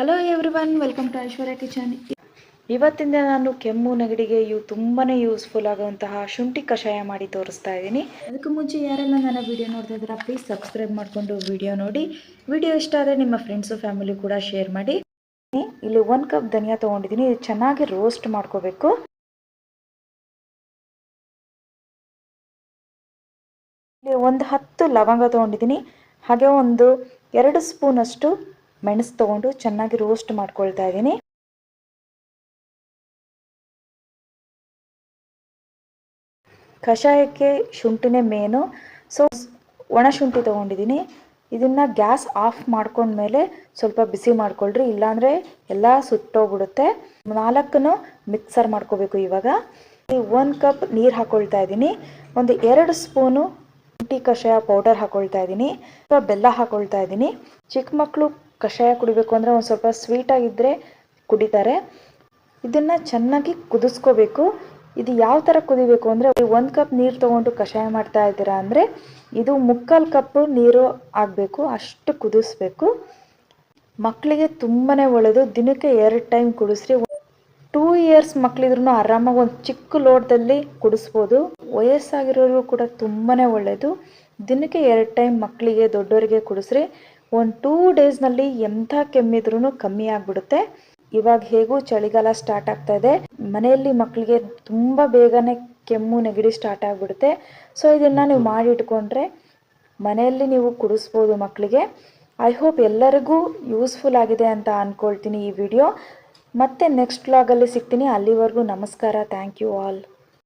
Hello everyone, welcome to Aishwarya kitchen. ಇವತ್ತಿಂದ ನಾನು ಕೆಮ್ಮು ನೆಗಡಿಗೆ ತುಂಬಾ ಯೂಸ್ಫುಲ್ ಆಗುವಂತಹ ಶುಂಠಿ ಕಷಾಯ ಮಾಡಿ ತೋರಿಸ್ತಾ ಇದ್ದೀನಿ. ಅದಕ್ಕೂ ಮುಂಚೆ ಯಾರೆಲ್ಲ ನನ್ನ ವಿಡಿಯೋ ನೋಡ್ತಾ ಇದ್ದೀರಾ ಪ್ಲೀಸ್ ಸಬ್ಸ್ಕ್ರೈಬ್ ಮಾಡಿಕೊಂಡು ವಿಡಿಯೋ ನೋಡಿ. ವಿಡಿಯೋ ಇಷ್ಟ ಆದರೆ ನಿಮ್ಮ ಫ್ರೆಂಡ್ಸು ಫ್ಯಾಮಿಲಿ ಕೂಡ ಶೇರ್ ಮಾಡಿ. ಇಲ್ಲಿ 1 ಕಪ್ ಧನಿಯಾ ತೊಗೊಂಡಿದ್ದೀನಿ. ಇದು ಚೆನ್ನಾಗಿ ರೋಸ್ಟ್ ಮಾಡ್ಕೋಬೇಕು. ಇಲ್ಲಿ ಒಂದು 10 ಲವಂಗ ತೊಗೊಂಡಿದ್ದೀನಿ. ಹಾಗೆ ಒಂದು 2 ಸ್ಪೂನ್ ಅಷ್ಟು ಮೆಣಸು ತೊಗೊಂಡು ಚೆನ್ನಾಗಿ ರೋಸ್ಟ್ ಮಾಡ್ಕೊಳ್ತಾ ಇದ್ದೀನಿ. ಕಷಾಯಕ್ಕೆ ಶುಂಠಿನೇ ಮೇನು. ಸೊ ಒಣ ಶುಂಠಿ ತೊಗೊಂಡಿದ್ದೀನಿ. ಇದನ್ನು ಗ್ಯಾಸ್ ಆಫ್ ಮಾಡ್ಕೊಂಡ್ಮೇಲೆ ಸ್ವಲ್ಪ ಬಿಸಿ ಮಾಡ್ಕೊಳ್ರಿ, ಇಲ್ಲಾಂದರೆ ಎಲ್ಲ ಸುಟ್ಟೋಗ್ಬಿಡುತ್ತೆ. 4 ಮಿಕ್ಸರ್ ಮಾಡ್ಕೋಬೇಕು. ಇವಾಗ 1 ಕಪ್ ನೀರು ಹಾಕ್ಕೊಳ್ತಾ ಇದ್ದೀನಿ. ಒಂದು 2 ಸ್ಪೂನು ಶುಂಠಿ ಕಷಾಯ ಪೌಡರ್ ಹಾಕ್ಕೊಳ್ತಾ ಇದ್ದೀನಿ. ಸ್ವಲ್ಪ ಬೆಲ್ಲ ಹಾಕ್ಕೊಳ್ತಾ ಇದ್ದೀನಿ. ಚಿಕ್ಕ ಮಕ್ಕಳು ಕಷಾಯ ಕುಡಿಬೇಕು ಅಂದರೆ ಒಂದು ಸ್ವಲ್ಪ ಸ್ವೀಟಾಗಿದ್ದರೆ ಕುಡಿತಾರೆ. ಇದನ್ನು ಚೆನ್ನಾಗಿ ಕುದಿಸ್ಕೋಬೇಕು. ಇದು ಯಾವ ಥರ ಕುದಿಬೇಕು ಅಂದರೆ 1 ಕಪ್ ನೀರು ತೊಗೊಂಡು ಕಷಾಯ ಮಾಡ್ತಾ ಇದ್ದೀರಾ ಅಂದರೆ ಇದು 3/4 ಕಪ್ ನೀರು ಆಗಬೇಕು, ಅಷ್ಟು ಕುದಿಸ್ಬೇಕು. ಮಕ್ಕಳಿಗೆ ತುಂಬಾ ಒಳ್ಳೆಯದು. ದಿನಕ್ಕೆ 2 ಟೈಮ್ ಕುಡಿಸ್ರಿ. 2 ಇಯರ್ಸ್ ಮಕ್ಕಳಿದ್ರೂ ಆರಾಮಾಗಿ ಒಂದು ಚಿಕ್ಕ ಲೋಟದಲ್ಲಿ ಕುಡಿಸ್ಬೋದು. ವಯಸ್ಸಾಗಿರೋರಿಗೂ ಕೂಡ ತುಂಬಾ ಒಳ್ಳೆಯದು. ದಿನಕ್ಕೆ 2 ಟೈಮ್ ಮಕ್ಕಳಿಗೆ ದೊಡ್ಡವರಿಗೆ ಕುಡಿಸ್ರಿ. ಒಂದು 2 ಡೇಸ್ನಲ್ಲಿ ಎಂಥ ಕೆಮ್ಮಿದ್ರೂ ಕಮ್ಮಿ ಆಗಿಬಿಡುತ್ತೆ. ಇವಾಗ ಹೇಗೂ ಚಳಿಗಾಲ ಸ್ಟಾರ್ಟ್ ಆಗ್ತಾ ಇದೆ. ಮನೆಯಲ್ಲಿ ಮಕ್ಕಳಿಗೆ ತುಂಬ ಬೇಗನೆ ಕೆಮ್ಮು ನೆಗಡಿ ಸ್ಟಾರ್ಟ್ ಆಗಿಬಿಡುತ್ತೆ. ಸೊ ಇದನ್ನು ನೀವು ಮಾಡಿ ಇಟ್ಕೊಂಡ್ರೆ ಮನೆಯಲ್ಲಿ ನೀವು ಕುಡಿಸ್ಬೋದು ಮಕ್ಕಳಿಗೆ. ಐ ಹೋಪ್ ಎಲ್ಲರಿಗೂ ಯೂಸ್ಫುಲ್ ಆಗಿದೆ ಅಂತ ಅಂದ್ಕೊಳ್ತೀನಿ ಈ ವಿಡಿಯೋ. ಮತ್ತೆ ನೆಕ್ಸ್ಟ್ ವ್ಲಾಗಲ್ಲಿ ಸಿಗ್ತೀನಿ. ಅಲ್ಲಿವರೆಗೂ ನಮಸ್ಕಾರ. Thank you all.